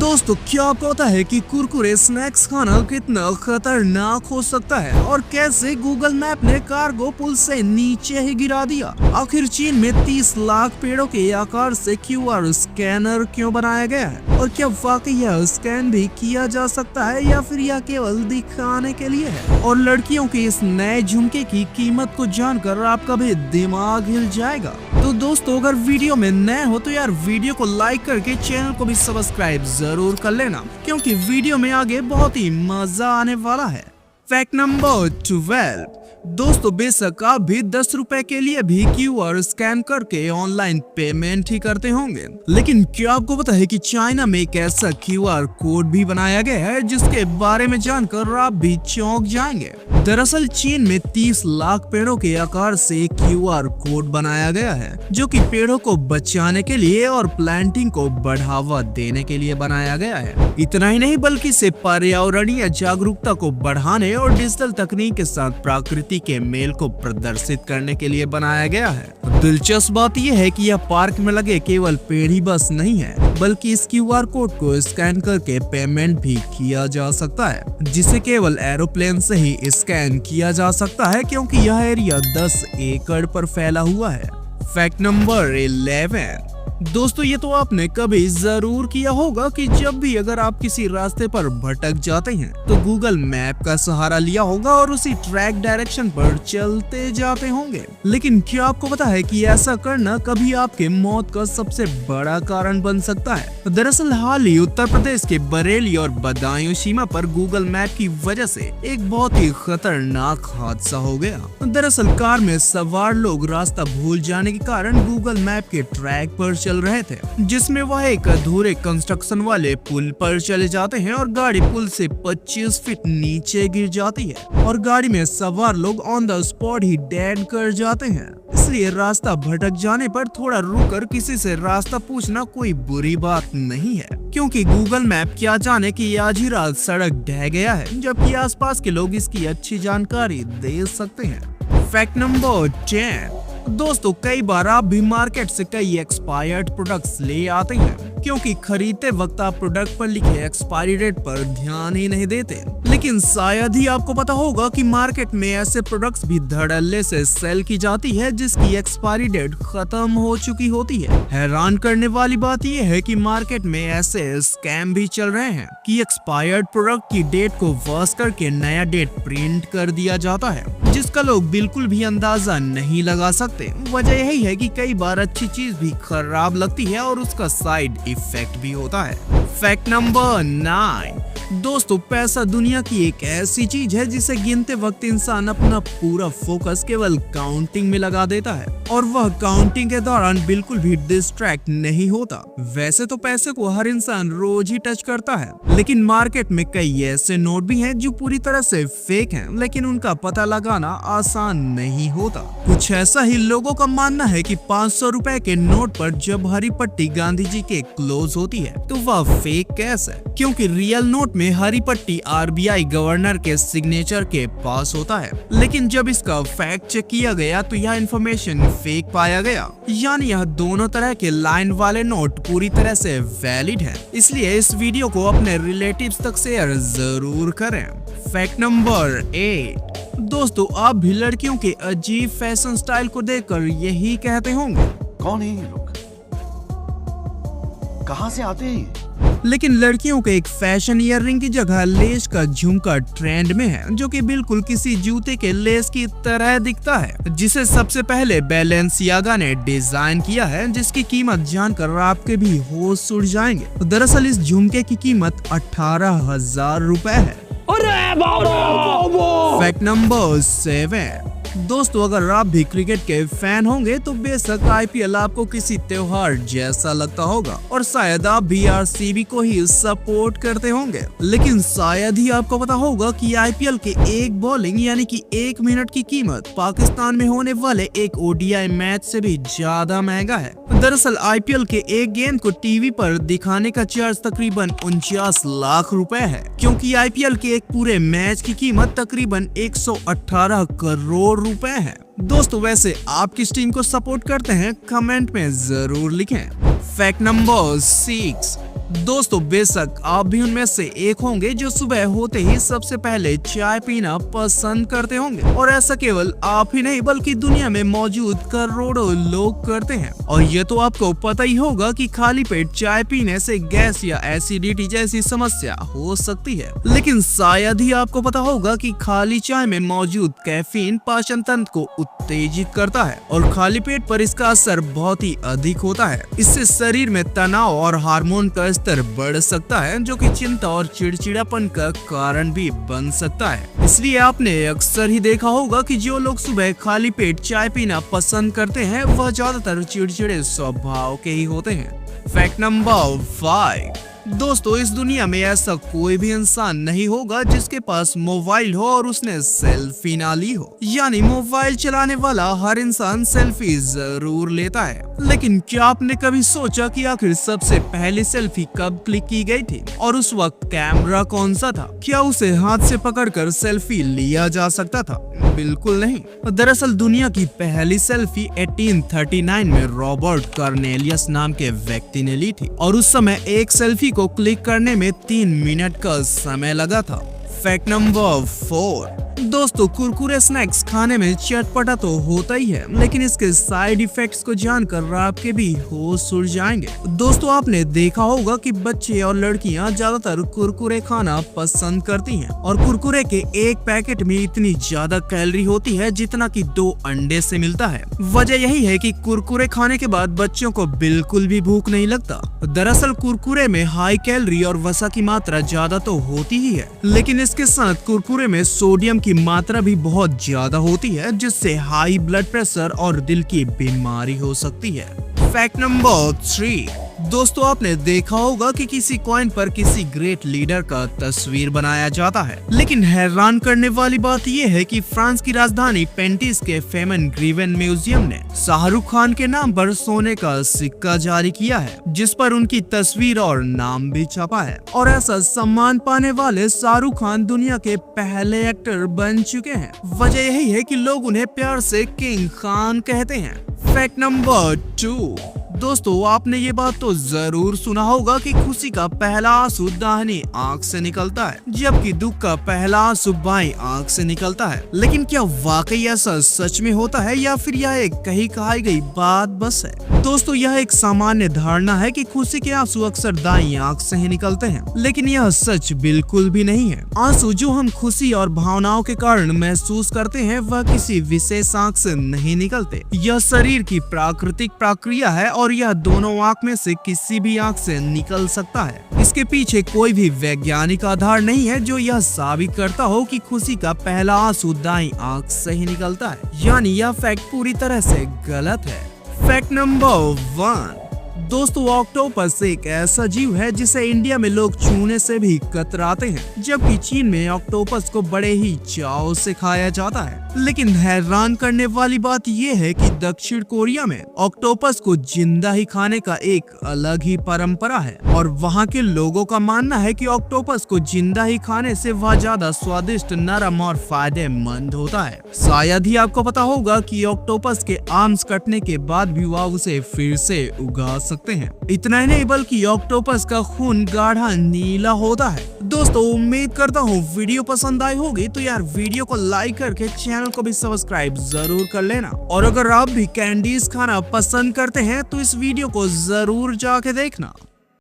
दोस्तों क्या आपको पता है कि कुरकुरे स्नैक्स खाना कितना खतरनाक हो सकता है और कैसे गूगल मैप ने कार को पुल से नीचे ही गिरा दिया। आखिर चीन में 30 लाख पेड़ों के आकार से QR स्कैनर क्यों बनाया गया है और क्या वाकई यह स्कैन भी किया जा सकता है या फिर यह केवल दिखाने के लिए है। और लड़कियों के इस नए झुमके की कीमत को जानकर आपका भी दिमाग हिल जाएगा। तो दोस्तों अगर वीडियो में नए हो तो यार वीडियो को लाइक करके चैनल को भी सब्सक्राइब जरूर कर लेना, क्योंकि वीडियो में आगे बहुत ही मजा आने वाला है। Fact number 12। दोस्तों बेशक आप भी 10 रुपए के लिए भी QR स्कैन करके ऑनलाइन पेमेंट ही करते होंगे, लेकिन क्या आपको पता है कि चाइना में एक ऐसा QR कोड भी बनाया गया है जिसके बारे में जानकर आप भी चौंक जाएंगे। दरअसल चीन में 30 लाख पेड़ों के आकार से एक QR कोड बनाया गया है जो कि पेड़ों को बचाने के लिए और प्लांटिंग को बढ़ावा देने के लिए बनाया गया है। इतना ही नहीं बल्कि इसे पर्यावरणीय जागरूकता को बढ़ाने और डिजिटल तकनीक के साथ प्रकृति के मेल को प्रदर्शित करने के लिए बनाया गया है। दिलचस्प बात यह है कि यह पार्क में लगे केवल पेड़ ही बस नहीं है, बल्कि इस QR कोड को स्कैन करके पेमेंट भी किया जा सकता है, जिसे केवल एरोप्लेन से ही स्कैन किया जा सकता है क्योंकि यह एरिया 10 एकड़ पर फैला हुआ है। Fact number 11। दोस्तों ये तो आपने कभी जरूर किया होगा कि जब भी अगर आप किसी रास्ते पर भटक जाते हैं तो गूगल मैप का सहारा लिया होगा और उसी ट्रैक डायरेक्शन पर चलते जाते होंगे। लेकिन क्या आपको पता है कि ऐसा करना कभी आपके मौत का सबसे बड़ा कारण बन सकता है। दरअसल हाल ही उत्तर प्रदेश के बरेली और बदायूं सीमा पर गूगल मैप की वजह से एक बहुत ही खतरनाक हादसा हो गया। दरअसल कार में सवार लोग रास्ता भूल जाने के कारण गूगल मैप के ट्रैक पर चल रहे थे, जिसमें वह एक अधूरे कंस्ट्रक्शन वाले पुल पर चले जाते हैं और गाड़ी पुल से 25 फीट नीचे गिर जाती है और गाड़ी में सवार लोग on the spot he dead कर जाते हैं। इसलिए रास्ता भटक जाने पर थोड़ा रुककर किसी से रास्ता पूछना कोई बुरी बात नहीं है, क्योंकि गूगल मैप क्या जाने कि आज ही रात सड़क ढह गया है, जबकि आसपास के लोग इसकी अच्छी जानकारी दे सकते हैं। Fact number 10। दोस्तों कई बार आप भी मार्केट से कई एक्सपायर्ड प्रोडक्ट्स ले आते हैं, क्योंकि खरीदते वक्त आप प्रोडक्ट पर लिखे एक्सपायरी डेट पर ध्यान ही नहीं देते। लेकिन शायद ही आपको पता होगा कि मार्केट में ऐसे प्रोडक्ट्स भी धड़ल्ले से सेल की जाती है जिसकी एक्सपायरी डेट खत्म हो चुकी होती है। हैरान करने वाली बात यह है कि मार्केट में ऐसे स्कैम भी चल रहे हैं कि एक्सपायर्ड प्रोडक्ट की डेट को वर्स करके नया डेट प्रिंट कर दिया जाता है, जिसका लोग बिल्कुल भी अंदाजा नहीं लगा सकते। वजह यही है कि कई बार अच्छी चीज भी खराब लगती है और उसका साइड इफेक्ट भी होता है। Fact number 9। दोस्तों पैसा दुनिया की एक ऐसी चीज है जिसे गिनते वक्त इंसान अपना पूरा फोकस केवल काउंटिंग में लगा देता है और वह काउंटिंग के दौरान बिल्कुल भी डिस्ट्रैक्ट नहीं होता। वैसे तो पैसे को हर इंसान रोज ही टच करता है, लेकिन मार्केट में कई ऐसे नोट भी हैं जो पूरी तरह से फेक हैं, लेकिन उनका पता लगाना आसान नहीं होता। कुछ ऐसा ही लोगों का मानना है कि 500 रुपए के नोट पर जब हरी पट्टी गांधी जी के क्लोज होती है तो वह फेक केस है, क्योंकि रियल नोट में हरी पट्टी RBI गवर्नर के सिग्नेचर के पास होता है। लेकिन जब इसका फैक्ट चेक किया गया तो यह इंफॉर्मेशन फेक पाया गया, यानी यह दोनों तरह के लाइन वाले नोट पूरी तरह से वैलिड है। इसलिए इस वीडियो को अपने रिलेटिव्स तक शेयर जरूर करें। Fact number 8। दोस्तों आप भी लड़कियों के अजीब फैशन स्टाइल को देखकर यही कहते होंगे, कौन है ये लोग, कहां से आते हैं? लेकिन लड़कियों के एक फैशन ईयररिंग की जगह लेस का झुमका ट्रेंड में है, जो कि बिल्कुल किसी जूते के लेस की तरह दिखता है, जिसे सबसे पहले बैलेंसियागा ने डिजाइन किया है, जिसकी कीमत जानकर आपके भी होश उड़ जाएंगे। दरअसल इस झुमके की कीमत 18,000 रुपए है। Fact number 7। दोस्तों अगर आप भी क्रिकेट के फैन होंगे तो बेशक IPL आपको किसी त्योहार जैसा लगता होगा और शायद आप भी RCB को ही सपोर्ट करते होंगे। लेकिन शायद ही आपको पता होगा कि IPL के एक बॉलिंग यानी कि 1 मिनट की कीमत पाकिस्तान में होने वाले एक ODI मैच से भी ज्यादा महंगा है। दरअसल IPL के एक गेंद को टीवी पर दिखाने का चार्ज तकरीबन 49 लाख रुपए है, क्योंकि IPL के एक पूरे मैच की कीमत तकरीबन 118 करोड़ रुपए है। दोस्तों वैसे आप किस टीम को सपोर्ट करते हैं कमेंट में जरूर लिखें। Fact number 6। दोस्तों बेशक आप भी उनमें से एक होंगे जो सुबह होते ही सबसे पहले चाय पीना पसंद करते होंगे, और ऐसा केवल आप ही नहीं बल्कि दुनिया में मौजूद करोड़ों लोग करते हैं। और ये तो आपको पता ही होगा कि खाली पेट चाय पीने से गैस या एसिडिटी जैसी समस्या हो सकती है, लेकिन शायद ही आपको पता होगा कि खाली चाय में मौजूद कैफीन पाचन तंत्र को उत्तेजित करता है और खाली पेट पर इसका असर बहुत ही अधिक होता है। इससे शरीर में तनाव और हार्मोन का स्तर बढ़ सकता है, जो कि चिंता और चिड़चिड़ापन का कारण भी बन सकता है। इसलिए आपने अक्सर ही देखा होगा कि जो लोग सुबह खाली पेट चाय पीना पसंद करते हैं वह ज्यादातर चिड़चिड़े स्वभाव के ही होते हैं। Fact number 5। दोस्तों इस दुनिया में ऐसा कोई भी इंसान नहीं होगा जिसके पास मोबाइल हो और उसने सेल्फी ना ली हो। यानी मोबाइल चलाने वाला हर इंसान सेल्फी जरूर लेता है, लेकिन क्या आपने कभी सोचा कि आखिर सबसे पहली सेल्फी कब क्लिक की गई थी और उस वक्त कैमरा कौन सा था? क्या उसे हाथ से पकड़कर सेल्फी लिया जा सकता था? बिल्कुल नहीं। दरअसल दुनिया की पहली सेल्फी 1839 में रॉबर्ट कार्नेलियस नाम के व्यक्ति ने ली थी और उस समय एक सेल्फी को क्लिक करने में 3 मिनट का समय लगा था। Fact number 4। दोस्तों कुरकुरे स्नैक्स खाने में चटपटा तो होता ही है, लेकिन इसके साइड इफेक्ट्स को जानकर आपके भी होश उड़ जाएंगे। दोस्तों आपने देखा होगा कि बच्चे और लड़कियां ज्यादातर कुरकुरे खाना पसंद करती हैं और कुरकुरे के एक पैकेट में इतनी ज्यादा कैलोरी होती है जितना कि 2 अंडे से मिलता है। वजह यही है कि कुरकुरे खाने के बाद बच्चों को बिल्कुल भी भूख नहीं लगता। दरअसल कुरकुरे में हाई कैलोरी और वसा की मात्रा ज्यादा तो होती ही है, लेकिन इसके साथ कुरकुरे में सोडियम की मात्रा भी बहुत ज्यादा होती है, जिससे हाई ब्लड प्रेशर और दिल की बीमारी हो सकती है। Fact number 3। दोस्तों आपने देखा होगा कि किसी कॉइन पर किसी ग्रेट लीडर का तस्वीर बनाया जाता है, लेकिन हैरान करने वाली बात यह है कि फ्रांस की राजधानी पेरिस के फेमन ग्रीवन म्यूजियम ने शाहरुख खान के नाम पर सोने का सिक्का जारी किया है, जिस पर उनकी तस्वीर और नाम भी छपा है। और ऐसा सम्मान पाने वाले शाहरुख खान दुनिया के पहले एक्टर बन चुके हैं। वजह यही है कि लोग उन्हें प्यार से किंग खान कहते हैं। Fact number 2। दोस्तों आपने ये बात तो जरूर सुना होगा कि खुशी का पहला आंसू दाहिनी आंख से निकलता है, जबकि दुख का पहला आंसू बाईं आंख से निकलता है। लेकिन क्या वाकई ऐसा सच में होता है या फिर यह एक कही कहाई गई बात बस है? दोस्तों यह एक सामान्य धारणा है कि खुशी के आंसू अक्सर दाईं आंख से ही निकलते हैं, लेकिन यह सच बिल्कुल भी नहीं है। आंसू जो हम खुशी और भावनाओं के कारण महसूस करते हैं वह किसी विशेष आंख से नहीं निकलते। यह शरीर की प्राकृतिक प्रक्रिया है और यह दोनों आंख में से किसी भी आंख से निकल सकता है। इसके पीछे कोई भी वैज्ञानिक आधार नहीं है जो यह साबित करता हो कि खुशी का पहला आंसू दाईं आंख से ही निकलता है। यानी यह फैक्ट पूरी तरह से गलत है। Fact number 1। दोस्तों ऑक्टोपस एक ऐसा जीव है जिसे इंडिया में लोग छूने से भी कतराते हैं, जबकि चीन में ऑक्टोपस को बड़े ही चाव से खाया जाता है। लेकिन हैरान करने वाली बात यह है कि दक्षिण कोरिया में ऑक्टोपस को जिंदा ही खाने का एक अलग ही परंपरा है और वहां के लोगों का मानना है कि ऑक्टोपस को जिंदा ही खाने से वह ज्यादा स्वादिष्ट, नरम और फायदेमंद होता है। शायद ही आपको पता होगा कि ऑक्टोपस के आर्म्स कटने के बाद भी वह उसे फिर से उगा सकते हैं। इतना ही नहीं बल्कि ऑक्टोपस का खून गाढ़ा नीला होता है। दोस्तों उम्मीद करता हूँ वीडियो पसंद आई होगी, तो यार वीडियो को लाइक करके चैनल को भी सब्सक्राइब जरूर कर लेना। और अगर आप भी कैंडीज खाना पसंद करते हैं तो इस वीडियो को जरूर जाके देखना।